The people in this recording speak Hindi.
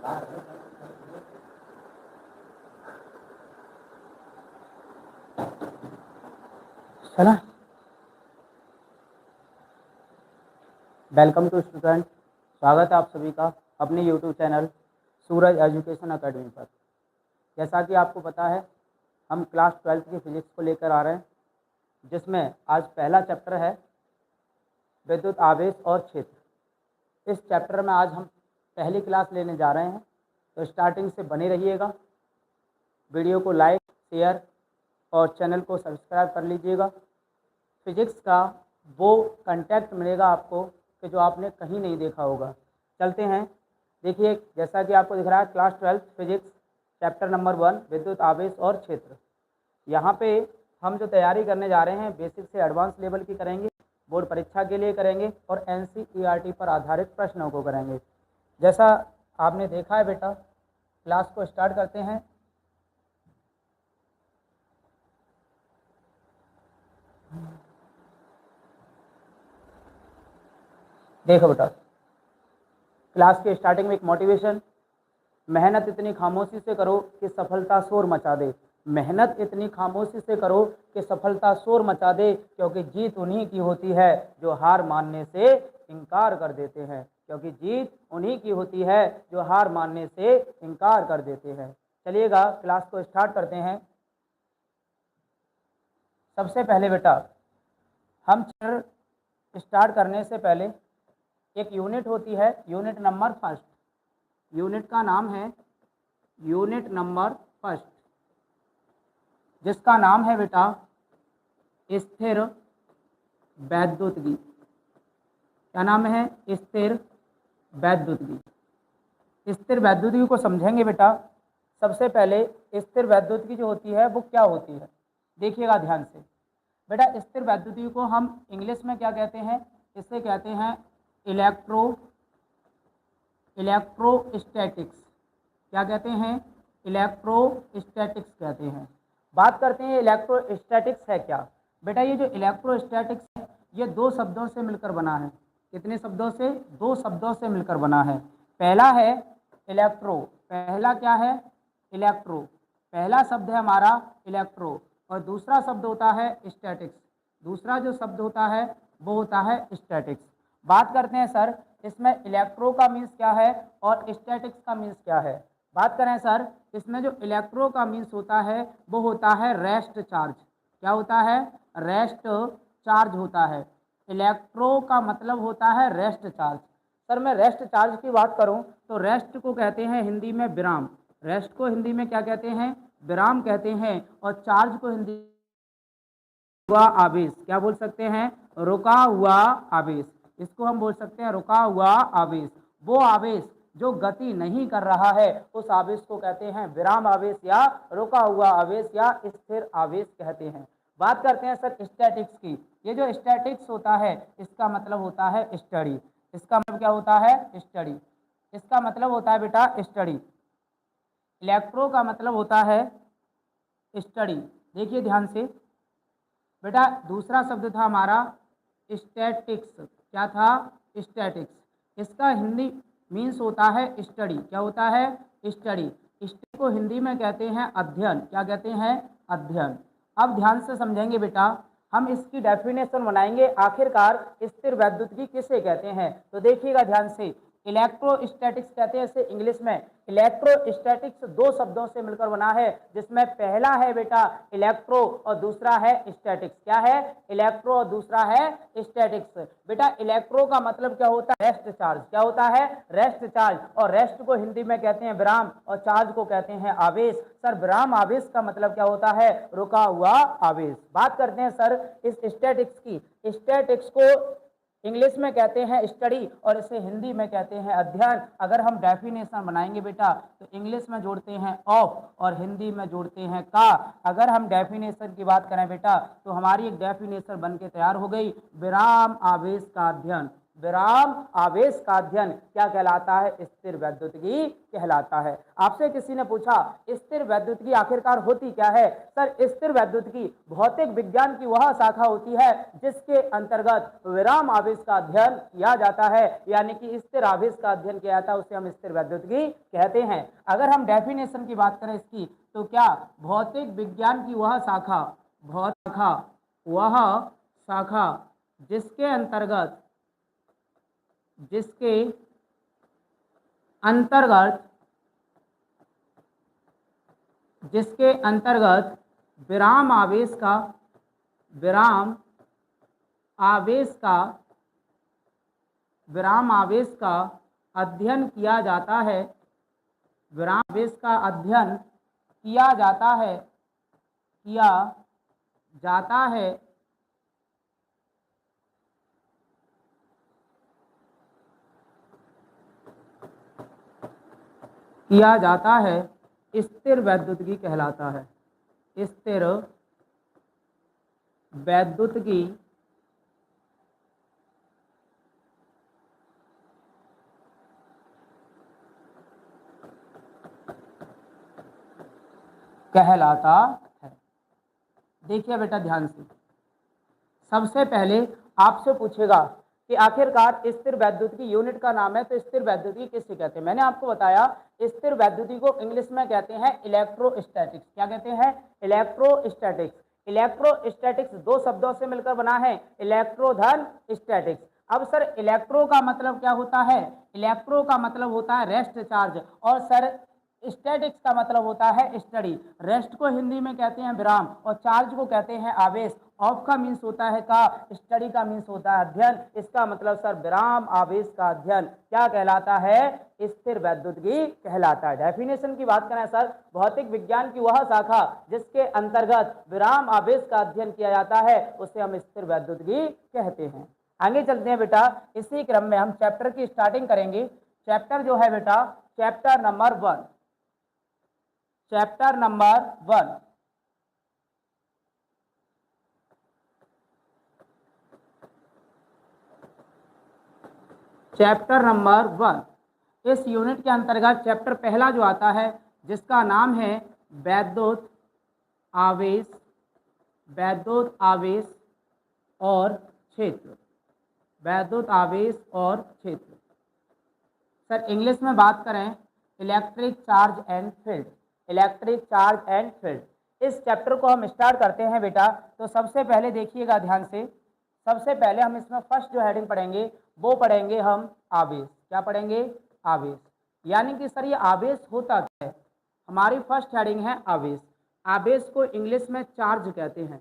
चला। वेलकम टू स्टूडेंट, स्वागत है आप सभी का अपने यूट्यूब चैनल सूरज एजुकेशन अकेडमी पर। जैसा कि आपको पता है, हम क्लास 12th की फिजिक्स को लेकर आ रहे हैं, जिसमें आज पहला चैप्टर है विद्युत आवेश और क्षेत्र। इस चैप्टर में आज हम पहली क्लास लेने जा रहे हैं, तो स्टार्टिंग से बने रहिएगा। वीडियो को लाइक, शेयर और चैनल को सब्सक्राइब कर लीजिएगा। फिजिक्स का वो कंटेंट मिलेगा आपको कि जो आपने कहीं नहीं देखा होगा। चलते हैं। देखिए, जैसा कि आपको दिख रहा है, class 12th physics chapter number 1 विद्युत आवेश और क्षेत्र। यहाँ पे हम जो तैयारी करने जा रहे हैं बेसिक से एडवांस लेवल की करेंगे, बोर्ड परीक्षा के लिए करेंगे और NCERT पर आधारित प्रश्नों को करेंगे। जैसा आपने देखा है बेटा, क्लास को स्टार्ट करते हैं। देखो बेटा, क्लास के स्टार्टिंग में एक मोटिवेशन, मेहनत इतनी खामोशी से करो कि सफलता शोर मचा दे। मेहनत इतनी खामोशी से करो कि सफलता शोर मचा दे, क्योंकि जीत उन्हीं की होती है जो हार मानने से इनकार कर देते हैं। क्योंकि जीत उन्हीं की होती है जो हार मानने से इनकार कर देते हैं। चलिएगा, क्लास को स्टार्ट करते हैं। सबसे पहले बेटा, हम स्टार्ट करने से पहले एक यूनिट होती है, यूनिट नंबर फर्स्ट। यूनिट का नाम है यूनिट नंबर फर्स्ट, जिसका नाम है बेटा स्थिर वैद्युतिकी। क्या नाम है? स्थिर वैद्युतिकी। स्थिर वैद्युतिकी को समझेंगे बेटा। सबसे पहले स्थिर वैद्युतिकी जो होती है वो क्या होती है, देखिएगा ध्यान से बेटा। स्थिर वैद्युतिकी को हम इंग्लिश में क्या कहते हैं? इसे कहते हैं इलेक्ट्रोस्टैटिक्स। क्या कहते हैं? इलेक्ट्रोस्टैटिक्स कहते हैं। बात करते हैं इलेक्ट्रोस्टैटिक्स है क्या बेटा। ये जो इलेक्ट्रोस्टैटिक्स है, ये दो शब्दों से मिलकर बना है। कितने शब्दों से? दो शब्दों से मिलकर बना है। पहला है इलेक्ट्रो। पहला क्या है? इलेक्ट्रो। पहला शब्द है हमारा इलेक्ट्रो, और दूसरा शब्द होता है स्टैटिक्स। दूसरा जो शब्द होता है वो होता है स्टैटिक्स। बात करते हैं सर, इसमें इलेक्ट्रो का मीन्स क्या है और स्टैटिक्स का मीन्स क्या है। बात करें सर, इसमें जो इलेक्ट्रो का मीन्स होता है वो होता है रेस्ट चार्ज। क्या होता है? रेस्ट चार्ज होता है। इलेक्ट्रो का मतलब होता है रेस्ट चार्ज। सर मैं रेस्ट चार्ज की बात करूं तो रेस्ट को कहते हैं हिंदी में विराम। रेस्ट को हिंदी में क्या कहते हैं? विराम कहते हैं। और चार्ज को हिंदी हुआ आवेश। क्या बोल सकते हैं? रुका हुआ आवेश। इसको हम बोल सकते हैं रुका हुआ आवेश। वो आवेश जो गति नहीं कर रहा है, उस आवेश को कहते हैं विराम आवेश या रुका हुआ आवेश या स्थिर आवेश कहते हैं। बात करते हैं सर स्टैटिक्स की। ये जो स्टैटिक्स होता है, इसका मतलब होता है स्टडी। इसका मतलब क्या होता है? स्टडी। इसका मतलब होता है बेटा स्टडी। इलेक्ट्रो का मतलब होता है स्टडी। देखिए ध्यान से बेटा, दूसरा शब्द था हमारा स्टैटिक्स। क्या था? स्टैटिक्स। इसका हिंदी मीन्स होता है स्टडी। क्या होता है? स्टडी। स्टडी को हिंदी में कहते हैं अध्ययन। क्या कहते हैं? अध्ययन। अब ध्यान से समझेंगे बेटा, हम इसकी डेफिनेशन बनाएंगे आखिरकार स्थिर वैद्युतिकी किसे कहते हैं। तो देखिएगा ध्यान से, इलेक्ट्रोस्टैटिक्स कहते हैं इसे इंग्लिश में। इलेक्ट्रोस्टैटिक्स दो शब्दों से मिलकर बना है, जिसमें पहला है बेटा इलेक्ट्रो और दूसरा है स्टैटिक्स। क्या है? इलेक्ट्रो और दूसरा है स्टैटिक्स। बेटा इलेक्ट्रो का मतलब क्या होता है? Rest charge. क्या होता है? Rest charge. और रेस्ट को हिंदी में कहते हैं विराम और चार्ज को कहते हैं आवेश। सर विराम आवेश का मतलब क्या होता है? रुका हुआ आवेश। बात करते हैं सर इस स्टैटिक्स की। स्टैटिक्स को इंग्लिश में कहते हैं स्टडी और इसे हिंदी में कहते हैं अध्ययन। अगर हम डेफिनेशन बनाएंगे बेटा तो इंग्लिश में जोड़ते हैं ऑफ और हिंदी में जोड़ते हैं का। अगर हम डेफिनेशन की बात करें बेटा तो हमारी एक डेफिनेशन बन के तैयार हो गई, विराम आवेश का अध्ययन। विराम आवेश का अध्ययन क्या कहलाता है? स्थिर वैद्युतिकी कहलाता है। आपसे किसी ने पूछा स्थिर वैद्युतिकी आखिरकार होती क्या है? सर, स्थिर वैद्युतिकी भौतिक विज्ञान की वह शाखा होती है जिसके अंतर्गत विराम आवेश का अध्ययन किया जाता है, यानी कि स्थिर आवेश का अध्ययन किया जाता है, उसे हम स्थिर वैद्युतिकी कहते हैं। अगर हम डेफिनेशन की बात करें इसकी, तो क्या भौतिक विज्ञान की वह शाखा जिसके अंतर्गत विराम आवेश का अध्ययन किया जाता है, विराम आवेश का अध्ययन किया जाता है, स्थिर वैद्युतिकी कहलाता है। स्थिर वैद्युतिकी कहलाता है। देखिए बेटा ध्यान से, सबसे पहले आपसे पूछेगा कि आखिरकार स्थिर वैद्युतिकी यूनिट का नाम है, तो स्थिर वैद्युतिकी किसे कहते हैं? मैंने आपको बताया स्थिर वैद्युतिकी को इंग्लिश में कहते हैं इलेक्ट्रोस्टैटिक्स। क्या कहते हैं? इलेक्ट्रोस्टैटिक्स। इलेक्ट्रोस्टैटिक्स दो शब्दों से मिलकर बना है, इलेक्ट्रो धन स्टैटिक्स। अब सर इलेक्ट्रो का मतलब क्या होता है? इलेक्ट्रो का मतलब होता है रेस्ट चार्ज, और सर स्टैटिक्स का मतलब होता है स्टडी। रेस्ट को हिंदी में कहते हैं विराम, और चार्ज को कहते हैं आवेश। ऑफ का मीन्स होता है का, स्टडी का मीन्स होता है अध्ययन। इसका मतलब सर विराम आवेश का अध्ययन क्या कहलाता है? स्थिर वैद्युतिकी कहलाता है। डेफिनेशन की बात करें सर, भौतिक विज्ञान की वह शाखा जिसके अंतर्गत विराम आवेश का अध्ययन किया जाता है, उसे हम स्थिर वैद्युतिकी कहते हैं। आगे चलते हैं बेटा, इसी क्रम में हम चैप्टर की स्टार्टिंग करेंगे। चैप्टर जो है बेटा, chapter number 1। Chapter number 1, chapter number 1। इस यूनिट के अंतर्गत चैप्टर पहला जो आता है, जिसका नाम है वैद्युत आवेश और क्षेत्र। वैद्युत आवेश और क्षेत्र। सर इंग्लिश में बात करें, electric charge and field. Electric charge and field. इस चैप्टर को हम स्टार्ट करते हैं बेटा। तो सबसे पहले देखिएगा ध्यान से, सबसे पहले हम इसमें फर्स्ट जो हेडिंग पढ़ेंगे वो पढ़ेंगे हम आवेश। क्या पढ़ेंगे? आवेश। यानी कि सर ये आवेश होता क्या है? हमारी फर्स्ट हेडिंग है आवेश। आवेश को इंग्लिश में चार्ज कहते हैं।